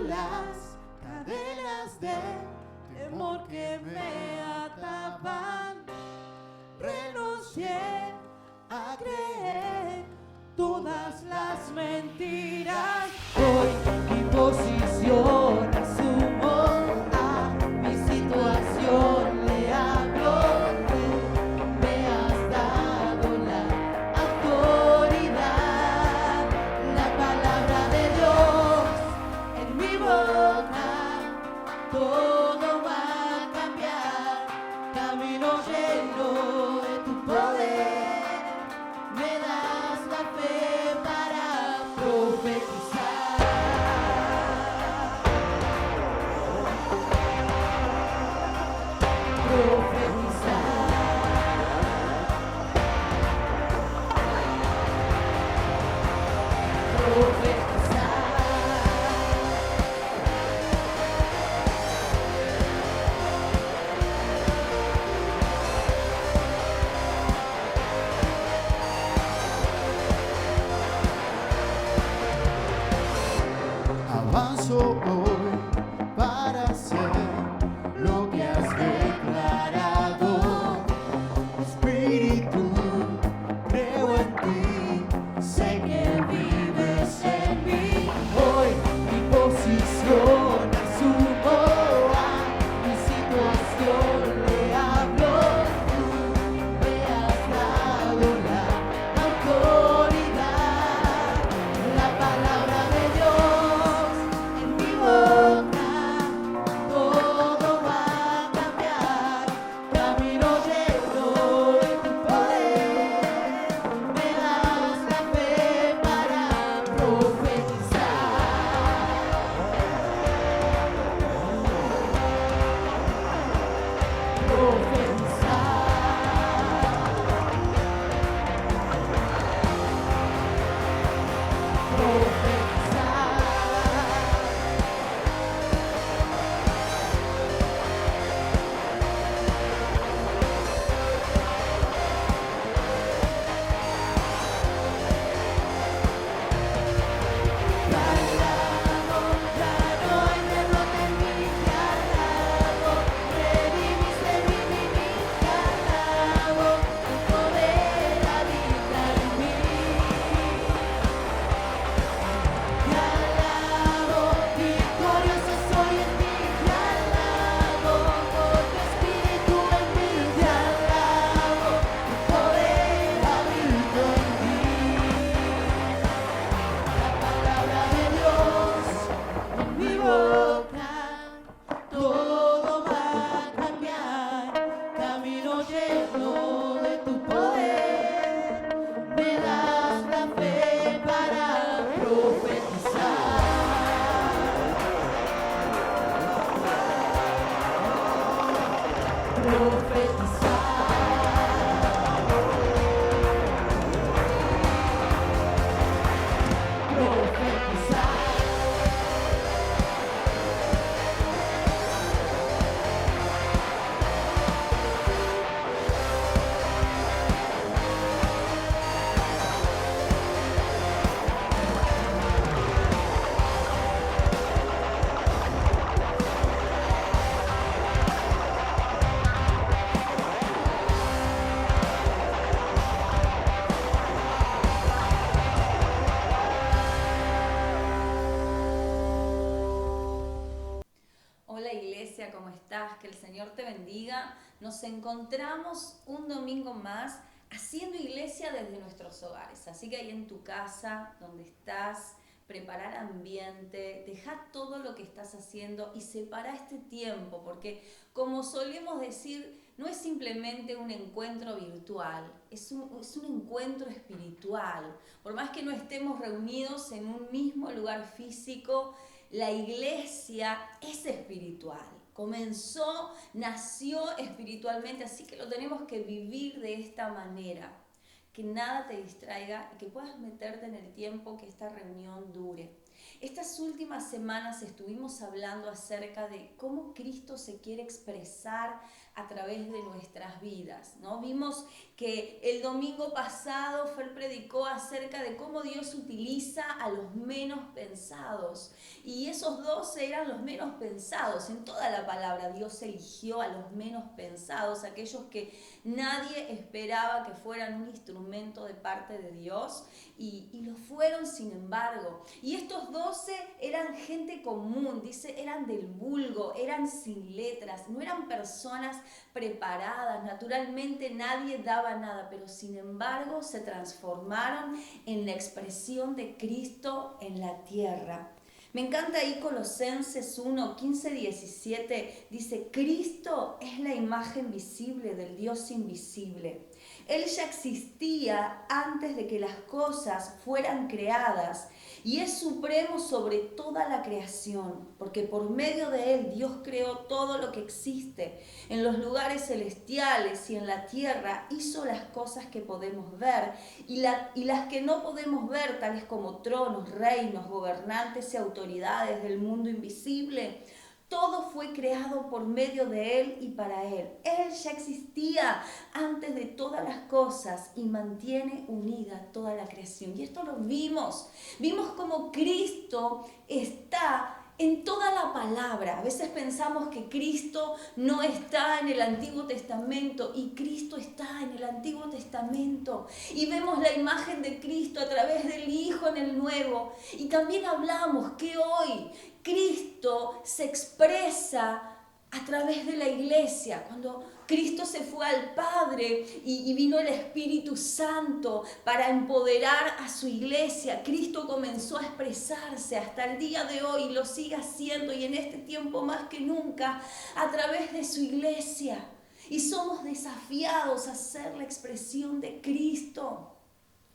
las cadenas de temor que me ataban. Renuncié a creer todas las mentiras. Hoy mi posición asumo, a mi situación le hablo. Tú me has dado la autoridad, la palabra de Dios en mi boca. Todo va a cambiar, camino lleno de tu poder. Me das la fe para profetizar. Avanzo hoy para hacer lo que has declarado. Espíritu, creo en ti, sé que vives en mí. Hoy mi posición asumo, a mi situación le hablo. Tú me has dado la autoridad, la palabra de Dios en mi boca. Todo va a cambiar, camino lleno de tu poder. Me das la fe para profetizar. Todo va a cambiar, camino lleno de tu poder. Me das la fe para profetizar. Hola iglesia, ¿cómo estás? Que el Señor te bendiga. Nos encontramos un domingo más haciendo iglesia desde nuestros hogares. Así que ahí en tu casa, donde estás, preparar ambiente, deja todo lo que estás haciendo y separa este tiempo, porque como solemos decir, no es simplemente un encuentro virtual, es un encuentro espiritual. Por más que no estemos reunidos en un mismo lugar físico, la iglesia es espiritual. Comenzó, nació espiritualmente, así que lo tenemos que vivir de esta manera. Que nada te distraiga y que puedas meterte en el tiempo que esta reunión dure. Estas últimas semanas estuvimos hablando acerca de cómo Cristo se quiere expresar a través de nuestras vidas, ¿no? Vimos que el domingo pasado Fer predicó acerca de cómo Dios utiliza a los menos pensados, y esos 12 eran los menos pensados. En toda la palabra Dios eligió a los menos pensados, aquellos que nadie esperaba que fueran un instrumento de parte de Dios, y lo fueron sin embargo. Y estos 12 eran gente común, dice, eran del vulgo, eran sin letras, no eran personas preparadas, naturalmente nadie daba nada, pero sin embargo se transformaron en la expresión de Cristo en la tierra. Me encanta ahí Colosenses 1, 15, 17, dice: Cristo es la imagen visible del Dios invisible. Él ya existía antes de que las cosas fueran creadas y es supremo sobre toda la creación, porque por medio de Él Dios creó todo lo que existe. En los lugares celestiales y en la tierra hizo las cosas que podemos ver y las que no podemos ver, tales como tronos, reinos, gobernantes y autoridades del mundo invisible. Todo fue creado por medio de Él y para Él. Él ya existía antes de todas las cosas y mantiene unida toda la creación. Y esto lo vimos. Vimos cómo Cristo está en toda la palabra. A veces pensamos que Cristo no está en el Antiguo Testamento, y Cristo está en el Antiguo Testamento. Y vemos la imagen de Cristo a través del Hijo en el Nuevo. Y también hablamos que hoy Cristo se expresa a través de la iglesia. Cuando Cristo se fue al Padre y vino el Espíritu Santo para empoderar a su iglesia, Cristo comenzó a expresarse hasta el día de hoy, y lo sigue haciendo, y en este tiempo más que nunca, a través de su iglesia. Y somos desafiados a ser la expresión de Cristo.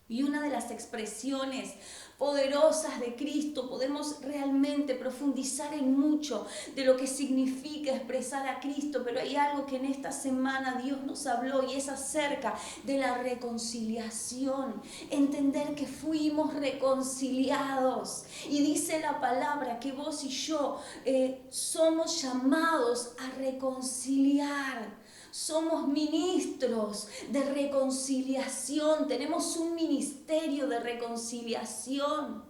Y una de las expresiones poderosas de Cristo, podemos realmente profundizar en mucho de lo que significa expresar a Cristo, pero hay algo que en esta semana Dios nos habló, y es acerca de la reconciliación. Entender que fuimos reconciliados, y dice la palabra que vos y yo somos llamados a reconciliar. Somos ministros de reconciliación, tenemos un ministerio de reconciliación,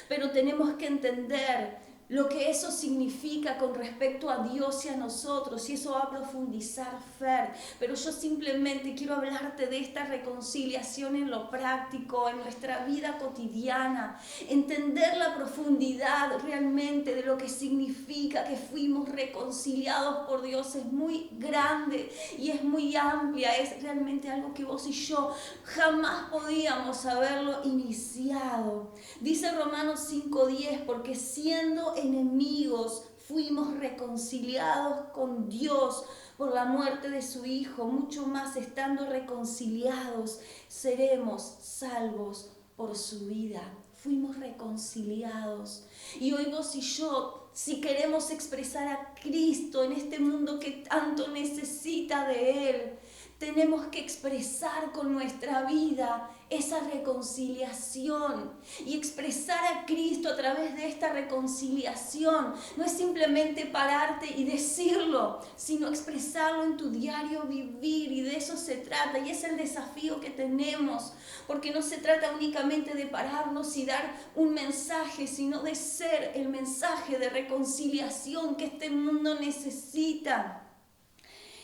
pero tenemos que entender lo que eso significa con respecto a Dios y a nosotros, y eso va a profundizar Fer. Pero yo simplemente quiero hablarte de esta reconciliación en lo práctico, en nuestra vida cotidiana, entender la profundidad realmente de lo que significa que fuimos reconciliados por Dios. Es muy grande y es muy amplia, es realmente algo que vos y yo jamás podíamos haberlo iniciado. Dice Romanos 5:10, porque siendo enemigos fuimos reconciliados con Dios por la muerte de su Hijo, mucho más estando reconciliados seremos salvos por su vida. Fuimos reconciliados. Y hoy vos y yo, si queremos expresar a Cristo en este mundo que tanto necesita de Él, tenemos que expresar con nuestra vida esa reconciliación, y expresar a Cristo a través de esta reconciliación no es simplemente pararte y decirlo, sino expresarlo en tu diario vivir, y de eso se trata, y es el desafío que tenemos, porque no se trata únicamente de pararnos y dar un mensaje, sino de ser el mensaje de reconciliación que este mundo necesita.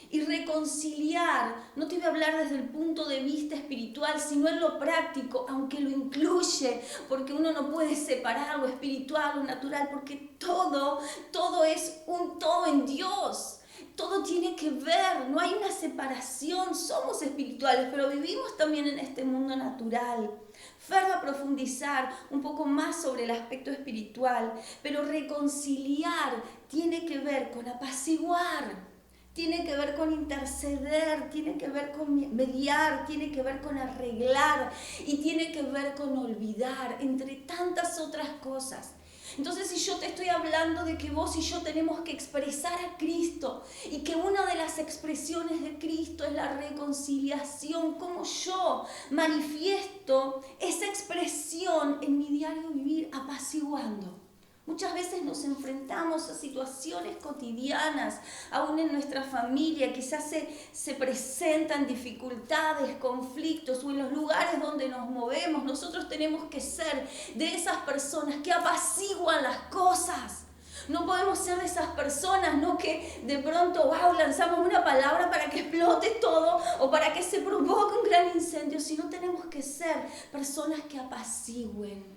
Y reconciliar, no te voy a hablar desde el punto de vista espiritual, sino en lo práctico, aunque lo incluye, porque uno no puede separar lo espiritual, lo natural, porque todo es un todo en Dios. Todo tiene que ver, no hay una separación, somos espirituales, pero vivimos también en este mundo natural. Fer va a profundizar un poco más sobre el aspecto espiritual, pero reconciliar tiene que ver con apaciguar. Tiene que ver con interceder, tiene que ver con mediar, tiene que ver con arreglar y tiene que ver con olvidar, entre tantas otras cosas. Entonces, si yo te estoy hablando de que vos y yo tenemos que expresar a Cristo, y que una de las expresiones de Cristo es la reconciliación, ¿cómo yo manifiesto esa expresión en mi diario vivir? Apaciguando. Muchas veces nos enfrentamos a situaciones cotidianas, aún en nuestra familia, quizás se presentan dificultades, conflictos o en los lugares donde nos movemos. Nosotros tenemos que ser de esas personas que apaciguan las cosas. No podemos ser de esas personas, no que de pronto, lanzamos una palabra para que explote todo o para que se provoque un gran incendio, sino tenemos que ser personas que apacigüen.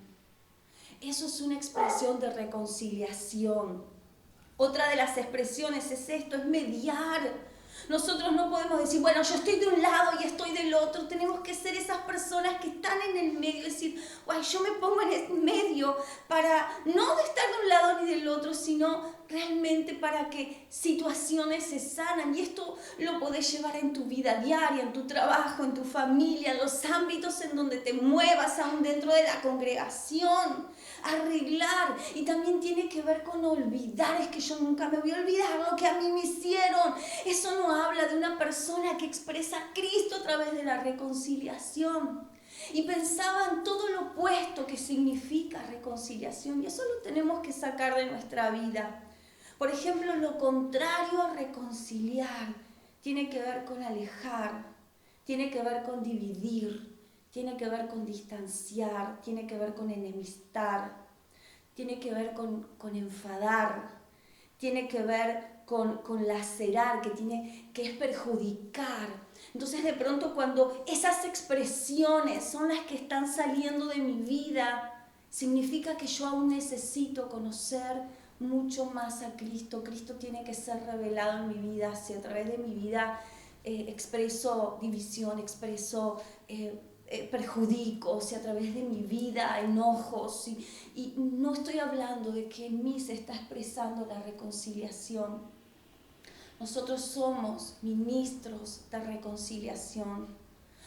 Eso es una expresión de reconciliación. Otra de las expresiones es esto, es mediar. Nosotros no podemos decir, bueno, yo estoy de un lado y estoy del otro. Tenemos que ser esas personas que están en el medio. Decir, yo me pongo en el medio para no de estar de un lado ni del otro, sino realmente para que situaciones se sanan. Y esto lo podés llevar en tu vida diaria, en tu trabajo, en tu familia, en los ámbitos en donde te muevas, aún dentro de la congregación. Arreglar. Y también tiene que ver con olvidar. Es que yo nunca me voy a olvidar lo que a mí me hicieron. Eso no habla de una persona que expresa a Cristo a través de la reconciliación. Y pensaba en todo lo opuesto que significa reconciliación. Y eso lo tenemos que sacar de nuestra vida. Por ejemplo, lo contrario a reconciliar tiene que ver con alejar, tiene que ver con dividir, tiene que ver con distanciar, tiene que ver con enemistar, tiene que ver con enfadar, tiene que ver con lacerar, que es perjudicar. Entonces de pronto cuando esas expresiones son las que están saliendo de mi vida, significa que yo aún necesito conocer mucho más a Cristo. Cristo tiene que ser revelado en mi vida. Si a través de mi vida expreso división, expreso perjudico, si a través de mi vida enojos, y no estoy hablando de que en mí se está expresando la reconciliación. Nosotros somos ministros de reconciliación,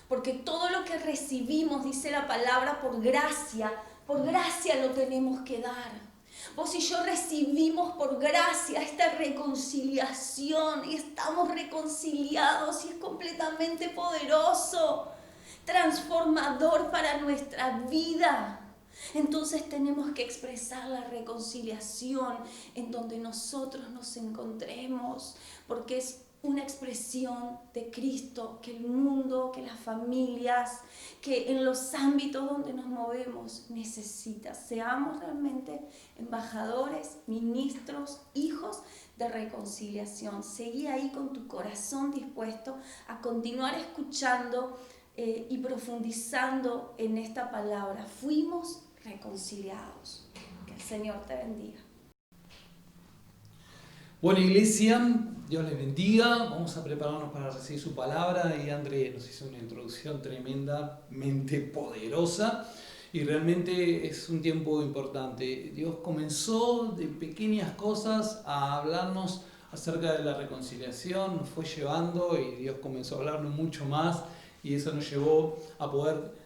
porque todo lo que recibimos, dice la palabra, por gracia lo tenemos que dar. Vos y yo recibimos por gracia esta reconciliación y estamos reconciliados, y es completamente poderoso, transformador para nuestra vida. Entonces tenemos que expresar la reconciliación en donde nosotros nos encontremos, porque es una expresión de Cristo que el mundo, que las familias, que en los ámbitos donde nos movemos necesita. Seamos realmente embajadores, ministros, hijos de reconciliación. Seguí ahí con tu corazón dispuesto a continuar escuchando y profundizando en esta palabra. Fuimos reconciliados. Que el Señor te bendiga. Bueno, iglesia, Dios les bendiga. Vamos a prepararnos para recibir su palabra. Y André nos hizo una introducción tremendamente poderosa. Y realmente es un tiempo importante. Dios comenzó de pequeñas cosas a hablarnos acerca de la reconciliación. Nos fue llevando y Dios comenzó a hablarnos mucho más. Y eso nos llevó a poder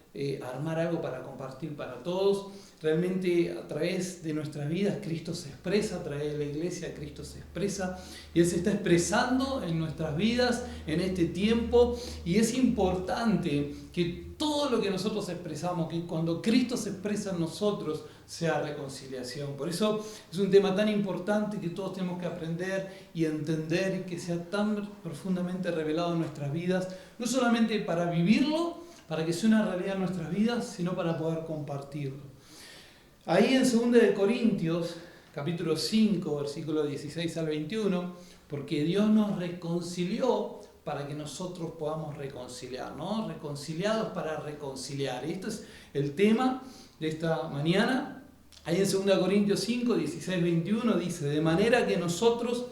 armar algo para compartir para todos. Realmente a través de nuestras vidas Cristo se expresa, a través de la iglesia Cristo se expresa, y Él se está expresando en nuestras vidas en este tiempo, y es importante que todo lo que nosotros expresamos, que cuando Cristo se expresa en nosotros, sea reconciliación. Por eso es un tema tan importante que todos tenemos que aprender y entender, y que sea tan profundamente revelado en nuestras vidas, no solamente para vivirlo, para que sea una realidad en nuestras vidas, sino para poder compartirlo. Ahí en 2 Corintios, capítulo 5, versículo 16 al 21, porque Dios nos reconcilió para que nosotros podamos reconciliar, ¿no? Reconciliados para reconciliar. Y esto es el tema de esta mañana. Ahí en 2 Corintios 5, 16, 21 dice, de manera que nosotros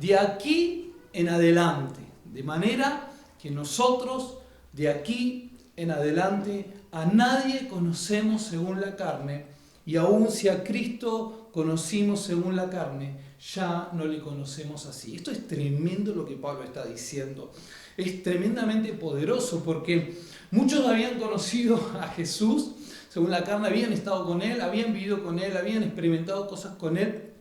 de aquí en adelante, a nadie conocemos según la carne, y aun si a Cristo conocimos según la carne, ya no le conocemos así. Esto es tremendo lo que Pablo está diciendo. Es tremendamente poderoso, porque muchos habían conocido a Jesús según la carne, habían estado con Él, habían vivido con Él, habían experimentado cosas con Él.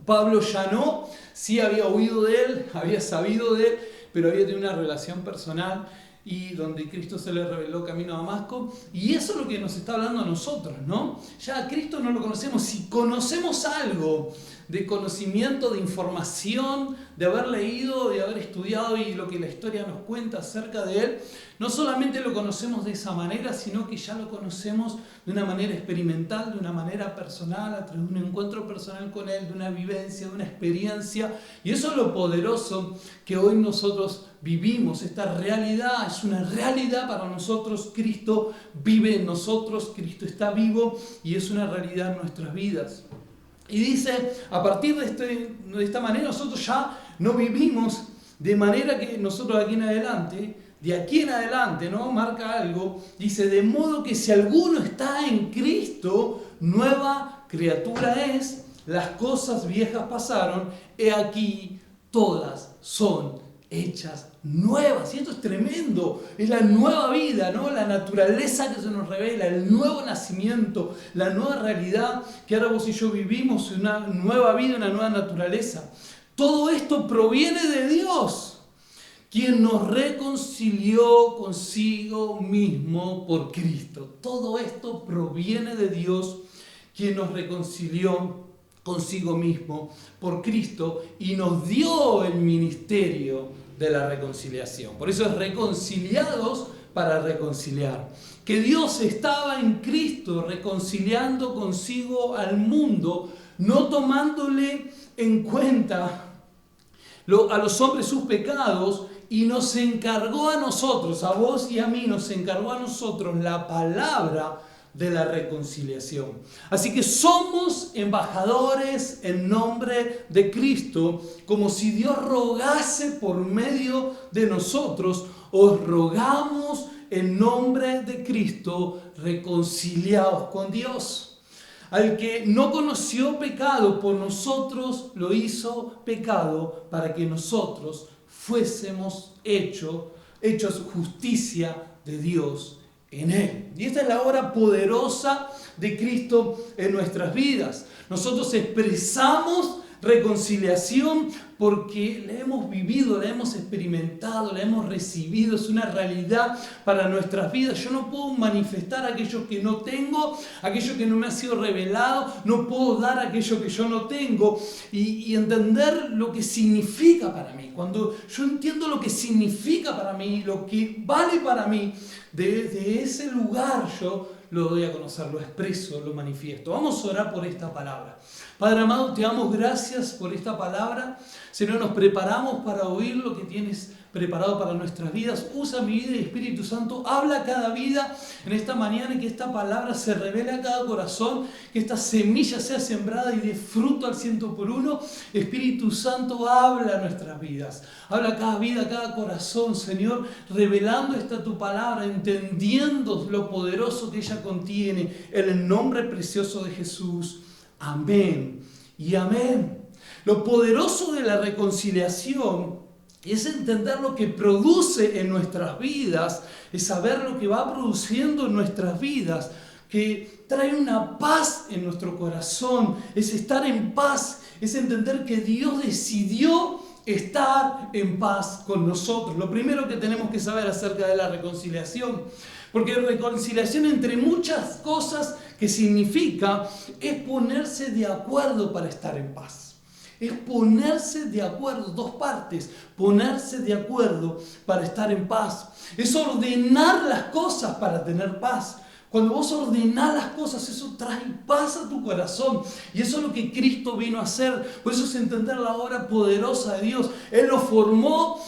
Pablo ya no, sí había oído de Él, había sabido de Él, pero había tenido una relación personal. y donde Cristo se le reveló camino a Damasco, y eso es lo que nos está hablando a nosotros, ¿no? Ya a Cristo no lo conocemos. Si conocemos algo de conocimiento, de información, de haber leído, de haber estudiado y lo que la historia nos cuenta acerca de Él, no solamente lo conocemos de esa manera, sino que ya lo conocemos de una manera experimental, de una manera personal, a través de un encuentro personal con Él, de una vivencia, de una experiencia. Y eso es lo poderoso que hoy nosotros vivimos. Esta realidad es una realidad para nosotros. Cristo vive en nosotros, Cristo está vivo y es una realidad en nuestras vidas. Y dice, a partir de esta manera nosotros ya no vivimos de manera que nosotros de aquí en adelante, ¿no? Marca algo, dice, de modo que si alguno está en Cristo, nueva criatura es, las cosas viejas pasaron, he aquí, todas son hechas nuevas. Y esto es tremendo, es la nueva vida, ¿no? La naturaleza que se nos revela, el nuevo nacimiento, la nueva realidad que ahora vos y yo vivimos, una nueva vida, una nueva naturaleza. Todo esto proviene de Dios, quien nos reconcilió consigo mismo por Cristo. Todo esto proviene de Dios, quien nos reconcilió consigo mismo por Cristo y nos dio el ministerio de la reconciliación. Por eso es reconciliados para reconciliar. Que Dios estaba en Cristo reconciliando consigo al mundo, no tomándole en cuenta a los hombres sus pecados, y nos encargó a nosotros, a vos y a mí, nos encargó a nosotros la palabra de la reconciliación. Así que somos embajadores en nombre de Cristo, como si Dios rogase por medio de nosotros. Os rogamos en nombre de Cristo, reconciliaos con Dios. Al que no conoció pecado, por nosotros lo hizo pecado, para que nosotros fuésemos hechos justicia de Dios en Él. Y esta es la obra poderosa de Cristo en nuestras vidas. Nosotros expresamos reconciliación porque la hemos vivido, la hemos experimentado, la hemos recibido, es una realidad para nuestras vidas. Yo no puedo manifestar aquello que no tengo, aquello que no me ha sido revelado, no puedo dar aquello que yo no tengo y entender lo que significa para mí. Cuando yo entiendo lo que significa para mí, lo que vale para mí, desde ese lugar yo lo doy a conocer, lo expreso, lo manifiesto. Vamos a orar por esta palabra. Padre amado, te damos gracias por esta palabra. Señor, nos preparamos para oír lo que tienes preparado para nuestras vidas. Usa mi vida y Espíritu Santo, habla a cada vida en esta mañana y que esta palabra se revele a cada corazón, que esta semilla sea sembrada y dé fruto al 100%. Espíritu Santo, habla a nuestras vidas, habla a cada vida, a cada corazón, Señor, revelando esta tu palabra, entendiendo lo poderoso que ella contiene, en el nombre precioso de Jesús. Amén y amén. Lo poderoso de la reconciliación es entender lo que produce en nuestras vidas, es saber lo que va produciendo en nuestras vidas, que trae una paz en nuestro corazón, es estar en paz, es entender que Dios decidió estar en paz con nosotros. Lo primero que tenemos que saber acerca de la reconciliación, porque reconciliación, entre muchas cosas que significa, es ponerse de acuerdo para estar en paz. Es ponerse de acuerdo, dos partes, ponerse de acuerdo para estar en paz. Es ordenar las cosas para tener paz. Cuando vos ordenás las cosas, eso trae paz a tu corazón. Y eso es lo que Cristo vino a hacer. Por eso es entender la obra poderosa de Dios. Él lo formó,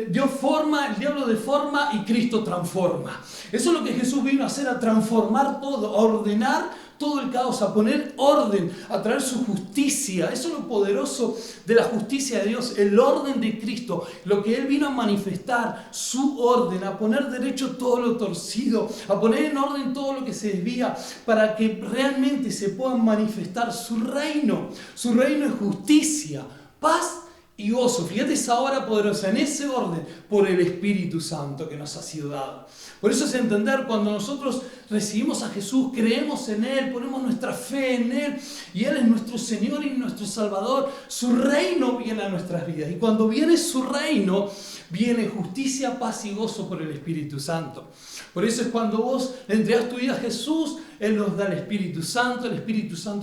Dios forma, el diablo deforma y Cristo transforma. Eso es lo que Jesús vino a hacer, a transformar todo, a ordenar todo el caos, a poner orden, a traer su justicia. Eso es lo poderoso de la justicia de Dios, el orden de Cristo, lo que Él vino a manifestar, su orden, a poner derecho todo lo torcido, a poner en orden todo lo que se desvía, para que realmente se pueda manifestar su reino. Su reino es justicia, paz y gozo. Fíjate esa hora poderosa, en ese orden, por el Espíritu Santo que nos ha sido dado. Por eso es entender, cuando nosotros recibimos a Jesús, creemos en Él, ponemos nuestra fe en Él, y Él es nuestro Señor y nuestro Salvador, su reino viene a nuestras vidas. Y cuando viene su reino, viene justicia, paz y gozo por el Espíritu Santo. Por eso es cuando vos le entregas tu vida a Jesús, Él nos da el Espíritu Santo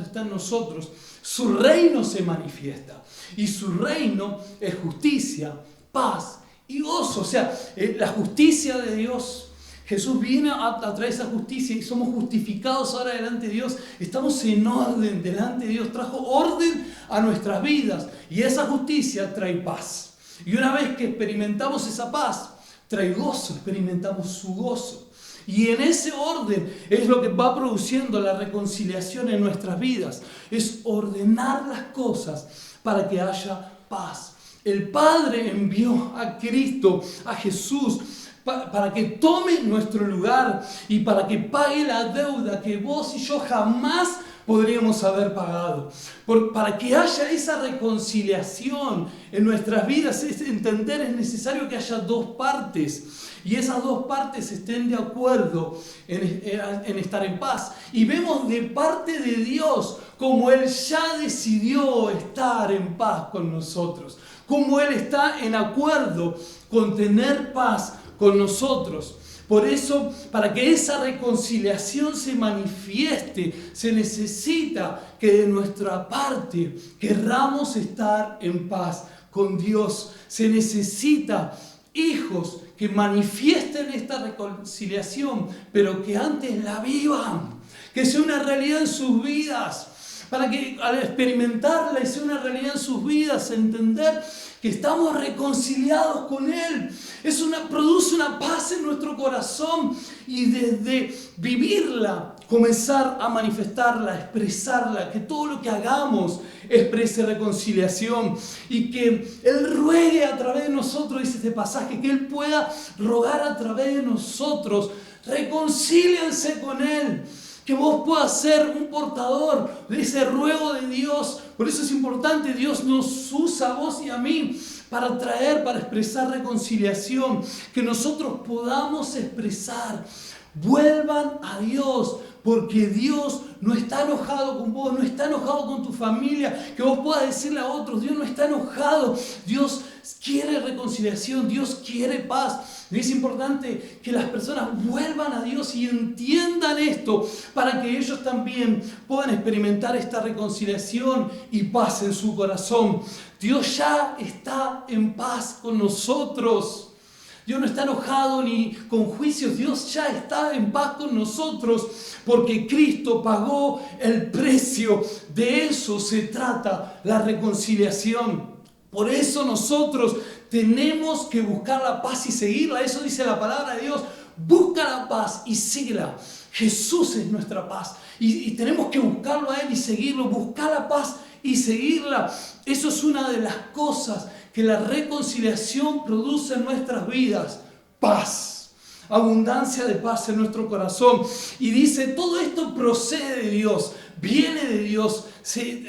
está en nosotros. Su reino se manifiesta. Y su reino es justicia, paz y gozo. O sea, la justicia de Dios. Jesús viene a traer esa justicia y somos justificados ahora delante de Dios. Estamos en orden delante de Dios. Trajo orden a nuestras vidas. Y esa justicia trae paz. Y una vez que experimentamos esa paz, trae gozo. Experimentamos su gozo. Y en ese orden es lo que va produciendo la reconciliación en nuestras vidas. Es ordenar las cosas para que haya paz. El Padre envió a Cristo, a Jesús, para que tome nuestro lugar y para que pague la deuda que vos y yo jamás podríamos haber pagado. Para que haya esa reconciliación en nuestras vidas, es necesario que haya dos partes. Y esas dos partes estén de acuerdo en estar en paz. Y vemos de parte de Dios como Él ya decidió estar en paz con nosotros. Como Él está en acuerdo con tener paz con nosotros. Por eso, para que esa reconciliación se manifieste, se necesita que de nuestra parte querramos estar en paz con Dios. Se necesita hijos que manifiesten esta reconciliación, pero que antes la vivan, que sea una realidad en sus vidas, para que al experimentarla y sea una realidad en sus vidas, entender que estamos reconciliados con Él. Produce una paz en nuestro corazón y desde vivirla, comenzar a manifestarla, a expresarla, que todo lo que hagamos exprese reconciliación y que Él ruegue a través de nosotros, dice este pasaje, que Él pueda rogar a través de nosotros. Reconcíliense con Él. Que vos puedas ser un portador de ese ruego de Dios. Por eso es importante, Dios nos usa a vos y a mí para expresar reconciliación. Que nosotros podamos expresar. Vuelvan a Dios, porque Dios no está enojado con vos, no está enojado con tu familia. Que vos puedas decirle a otros, Dios no está enojado. Dios quiere reconciliación, Dios quiere paz. Y es importante que las personas vuelvan a Dios y entiendan esto para que ellos también puedan experimentar esta reconciliación y paz en su corazón. Dios ya está en paz con nosotros. Dios no está enojado ni con juicios. Dios ya está en paz con nosotros porque Cristo pagó el precio. De eso se trata la reconciliación. Por eso nosotros tenemos que buscar la paz y seguirla. Eso dice la palabra de Dios. Busca la paz y síguela. Jesús es nuestra paz. Y tenemos que buscarlo a Él y seguirlo. Buscar la paz y seguirla. Eso es una de las cosas que la reconciliación produce en nuestras vidas. Paz. Abundancia de paz en nuestro corazón. Y dice, todo esto procede de Dios. Viene de Dios.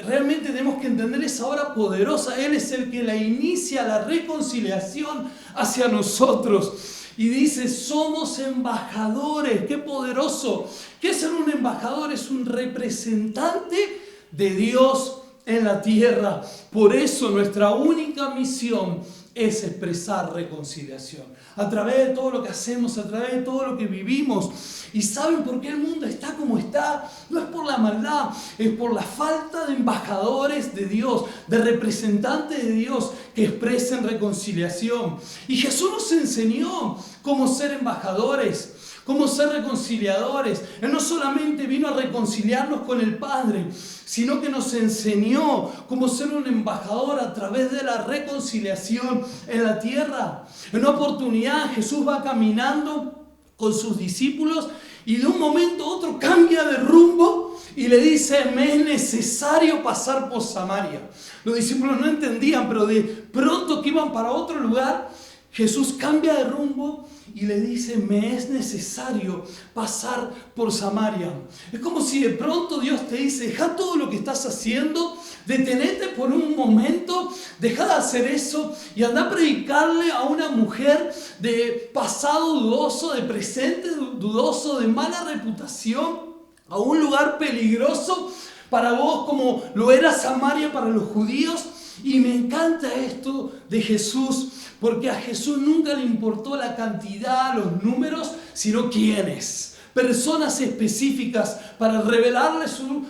Realmente tenemos que entender esa obra poderosa. Él es el que la inicia, la reconciliación hacia nosotros. Y dice, somos embajadores. ¡Qué poderoso! ¿Qué es ser un embajador? Es un representante de Dios en la tierra. Por eso nuestra única misión es expresar reconciliación. A través de todo lo que hacemos, a través de todo lo que vivimos. ¿Y saben por qué el mundo está como está? No es por la maldad, es por la falta de embajadores de Dios, de representantes de Dios que expresen reconciliación. Y Jesús nos enseñó cómo ser embajadores, cómo ser reconciliadores. Él no solamente vino a reconciliarnos con el Padre, sino que nos enseñó cómo ser un embajador a través de la reconciliación en la tierra. En una oportunidad Jesús va caminando con sus discípulos y de un momento a otro cambia de rumbo y le dice, me es necesario pasar por Samaria. Los discípulos no entendían, pero de pronto que iban para otro lugar, Jesús cambia de rumbo y le dice, me es necesario pasar por Samaria. Es como si de pronto Dios te dice, deja todo lo que estás haciendo, detenete por un momento, deja de hacer eso y anda a predicarle a una mujer de pasado dudoso, de presente dudoso, de mala reputación, a un lugar peligroso para vos como lo era Samaria para los judíos. Y me encanta esto de Jesús, porque a Jesús nunca le importó la cantidad, los números, sino quiénes. Personas específicas para revelarles su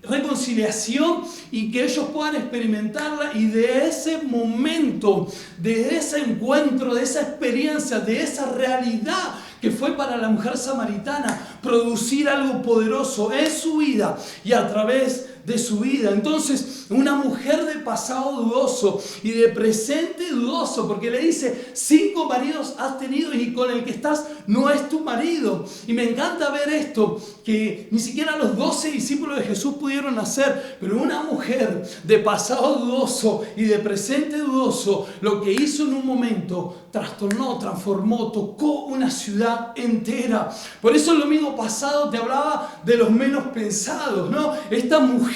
reconciliación y que ellos puedan experimentarla, y de ese momento, de ese encuentro, de esa experiencia, de esa realidad que fue para la mujer samaritana, producir algo poderoso en su vida y a través de su vida. Entonces, una mujer de pasado dudoso y de presente dudoso, porque le dice, 5 maridos has tenido y con el que estás no es tu marido. Y me encanta ver esto, que ni siquiera los 12 discípulos de Jesús pudieron hacer, pero una mujer de pasado dudoso y de presente dudoso, lo que hizo en un momento, trastornó, transformó, tocó una ciudad entera. Por eso el domingo pasado te hablaba de los menos pensados, ¿no? Esta mujer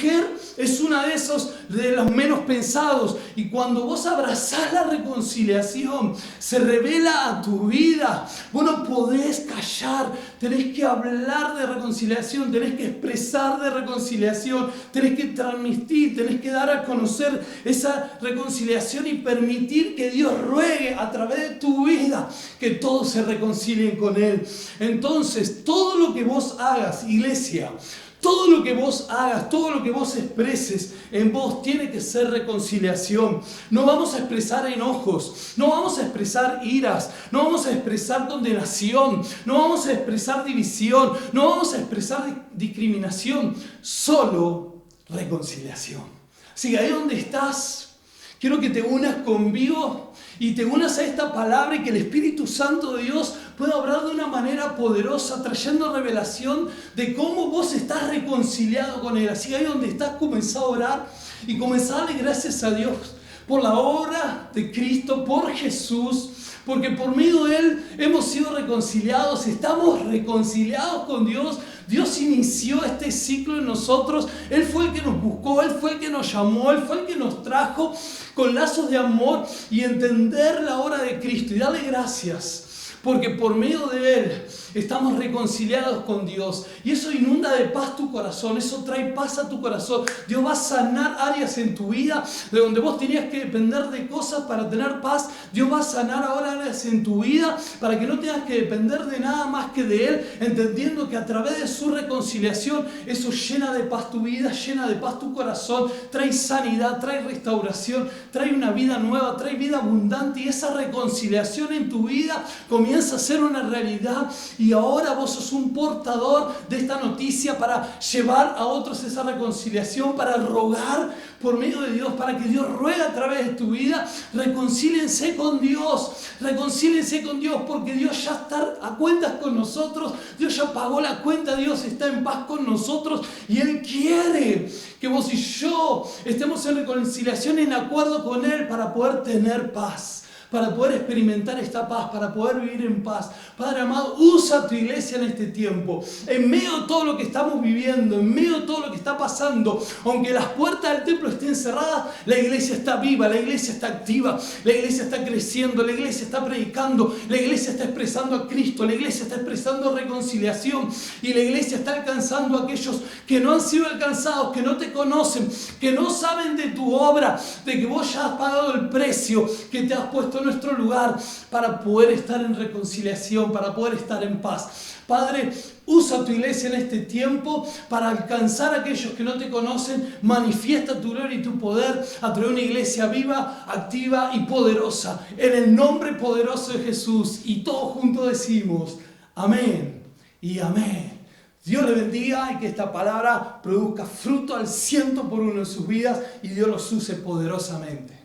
es una de los menos pensados, y cuando vos abrazás la reconciliación, se revela a tu vida. Vos no podés callar, tenés que hablar de reconciliación, tenés que expresar de reconciliación, tenés que transmitir, tenés que dar a conocer esa reconciliación y permitir que Dios ruegue a través de tu vida que todos se reconcilien con Él. Entonces, todo lo que vos hagas, iglesia, todo lo que vos hagas, todo lo que vos expreses en vos tiene que ser reconciliación. No vamos a expresar enojos, no vamos a expresar iras, no vamos a expresar condenación, no vamos a expresar división, no vamos a expresar discriminación, solo reconciliación. Así que ahí donde estás, quiero que te unas conmigo y te unas a esta palabra y que el Espíritu Santo de Dios pueda obrar de una manera poderosa, trayendo revelación de cómo vos estás reconciliado con Él. Así que ahí donde estás, comenzá a orar y comenzá a darle gracias a Dios por la obra de Cristo, por Jesús, porque por medio de Él hemos sido reconciliados, estamos reconciliados con Dios. Dios inició este ciclo en nosotros. Él fue el que nos buscó, Él fue el que nos llamó, Él fue el que nos trajo con lazos de amor, y entender la obra de Cristo y darle gracias. Porque por medio de Él estamos reconciliados con Dios. Y eso inunda de paz tu corazón. Eso trae paz a tu corazón. Dios va a sanar áreas en tu vida de donde vos tenías que depender de cosas para tener paz. Dios va a sanar ahora áreas en tu vida para que no tengas que depender de nada más que de Él. Entendiendo que a través de su reconciliación eso llena de paz tu vida, llena de paz tu corazón. Trae sanidad, trae restauración, trae una vida nueva, trae vida abundante. Y esa reconciliación en tu vida comienza a ser una realidad, y ahora vos sos un portador de esta noticia para llevar a otros esa reconciliación, para rogar por medio de Dios, para que Dios ruegue a través de tu vida. Reconcíliense con Dios, porque Dios ya está a cuentas con nosotros, Dios ya pagó la cuenta, Dios está en paz con nosotros, y Él quiere que vos y yo estemos en reconciliación, en acuerdo con Él, para poder tener paz, para poder experimentar esta paz, para poder vivir en paz. Padre amado, usa tu iglesia en este tiempo, en medio de todo lo que estamos viviendo, en medio de todo lo que está pasando. Aunque las puertas del templo estén cerradas, la iglesia está viva, la iglesia está activa, la iglesia está creciendo, la iglesia está predicando, la iglesia está expresando a Cristo, la iglesia está expresando reconciliación, y la iglesia está alcanzando a aquellos que no han sido alcanzados, que no te conocen, que no saben de tu obra, de que vos ya has pagado el precio, que te has puesto en nuestro lugar para poder estar en reconciliación, para poder estar en paz. Padre, usa tu iglesia en este tiempo para alcanzar a aquellos que no te conocen. Manifiesta tu gloria y tu poder a través de una iglesia viva, activa y poderosa. En el nombre poderoso de Jesús. Y todos juntos decimos amén y amén. Dios le bendiga y que esta palabra produzca fruto al 100 por 1 en sus vidas y Dios los use poderosamente.